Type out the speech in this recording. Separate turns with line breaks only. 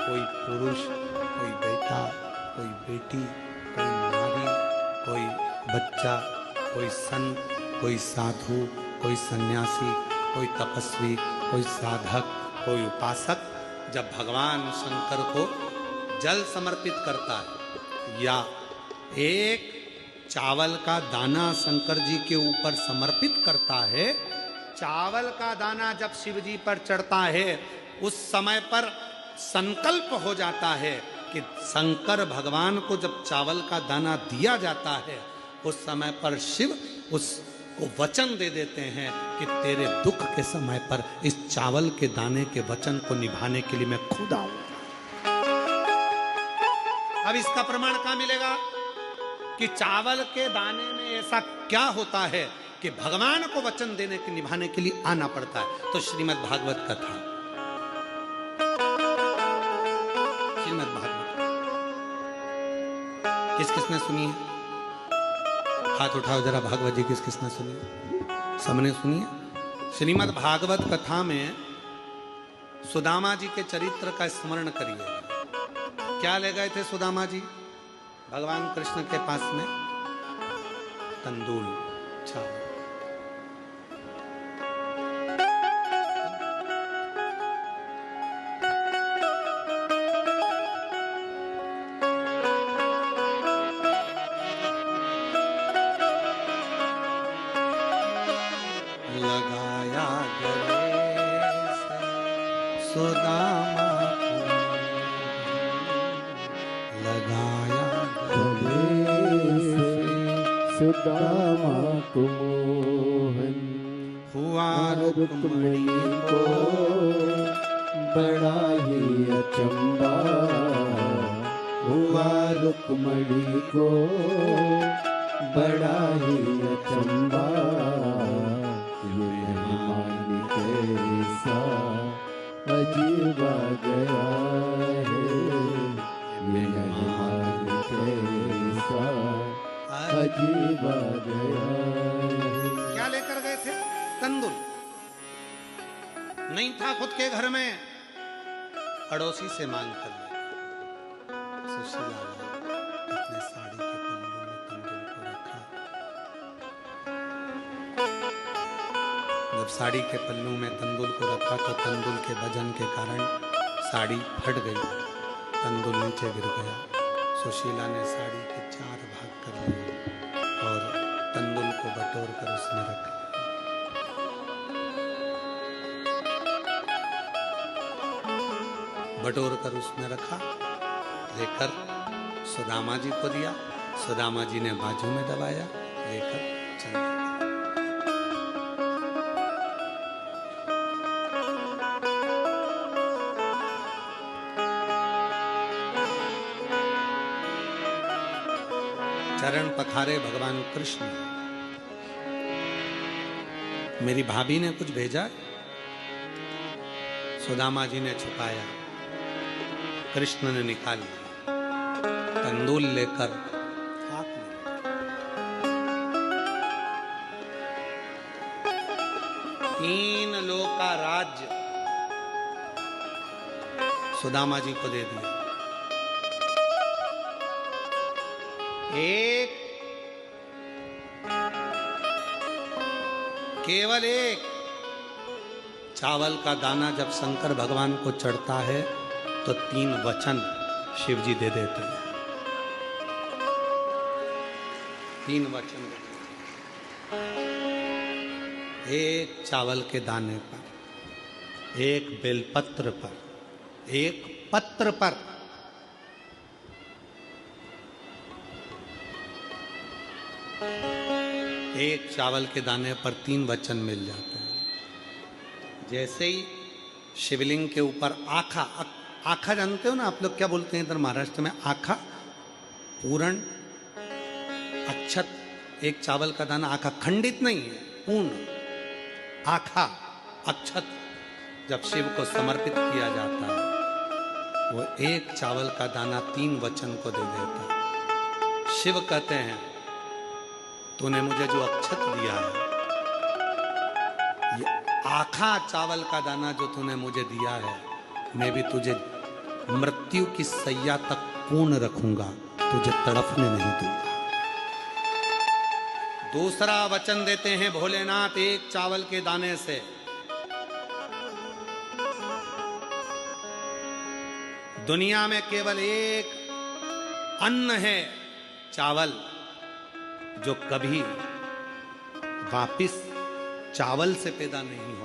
कोई पुरुष, कोई बेटा, कोई बेटी, कोई नारी, कोई बच्चा, कोई संत, कोई साधु, कोई सन्यासी, कोई तपस्वी, कोई साधक, कोई उपासक जब भगवान शंकर को जल समर्पित करता है या एक चावल का दाना शंकर जी के ऊपर समर्पित करता है, चावल का दाना जब शिव जी पर चढ़ता है उस समय पर संकल्प हो जाता है कि शंकर भगवान को जब चावल का दाना दिया जाता है उस समय पर शिव उसको वचन दे देते हैं कि तेरे दुख के समय पर इस चावल के दाने के वचन को निभाने के लिए मैं खुद आऊंगा। अब इसका प्रमाण कहां मिलेगा कि चावल के दाने में ऐसा क्या होता है कि भगवान को वचन देने के निभाने के लिए आना पड़ता है? तो श्रीमद् भागवत कथा, श्रीमद् भागवत किस किसने सुनी है? हाथ उठाओ जरा, भागवत जी किस किसने सुनी है? सबने सुनी है। श्रीमद् भागवत कथा में सुदामा जी के चरित्र का स्मरण करिए। क्या ले गए थे सुदामा जी भगवान कृष्ण के पास में? तंदूल, चावल। लगाया गले से सुदामा
सुदामा को मोहन
हुआ
रुक्मणी को बड़ा ही अचंबा, हुआ रुक्मणी को बड़ा ही अचंबा। ये मेहमान कैसा अजीबा गया है, मेहमान कैसा अजीबा गया।
क्या लेकर गए थे? तंदूल। नहीं था खुद के घर में, पड़ोसी से मांग कर लिया। सुशीला ने अपने साड़ी के पल्लू में तंदूल को रखा। जब साड़ी के पल्लू में तंदूल को रखा तो तंदूल के वजन के कारण साड़ी फट गई, तंदूल नीचे गिर गया। सुशीला ने साड़ी के 4 भाग कर लिए और तंदूल को बटोर कर उसमें रख लिया। बटोर कर उसमें रखा, लेकर सुदामा जी को दिया। सुदामा जी ने बाजू में दबाया, लेकर चल दिया। चरण पखारे भगवान कृष्ण। मेरी भाभी ने कुछ भेजा, सुदामा जी ने छुपाया, कृष्ण ने निकाल लिया। तंदूल लेकर हाथ में 3 लोक का राज्य सुदामा जी को दे दिया। एक, केवल एक चावल का दाना जब शंकर भगवान को चढ़ता है तो 3 वचन शिव जी दे देते हैं। 3 वचन, एक चावल के दाने पर, एक बेलपत्र पर, एक पत्र पर। एक चावल के दाने पर 3 वचन मिल जाते हैं। जैसे ही शिवलिंग के ऊपर आखा, आखा जानते हो ना आप लोग, क्या बोलते हैं इधर महाराष्ट्र में? आखा, पूर्ण, अक्षत। एक चावल का दाना आखा, खंडित नहीं है, पूर्ण आखा अक्षत जब शिव को समर्पित किया जाता है, वो एक चावल का दाना 3 वचन को दे देता है। शिव कहते हैं तूने मुझे जो अक्षत दिया है, ये आखा चावल का दाना जो तूने मुझे दिया है, मैं भी तुझे मृत्यु की सैया तक पूर्ण रखूंगा, तुझे तड़फने नहीं दूंगा। दूसरा वचन देते हैं भोलेनाथ एक चावल के दाने से। दुनिया में केवल एक अन्न है, चावल, जो कभी वापिस चावल से पैदा नहीं हो।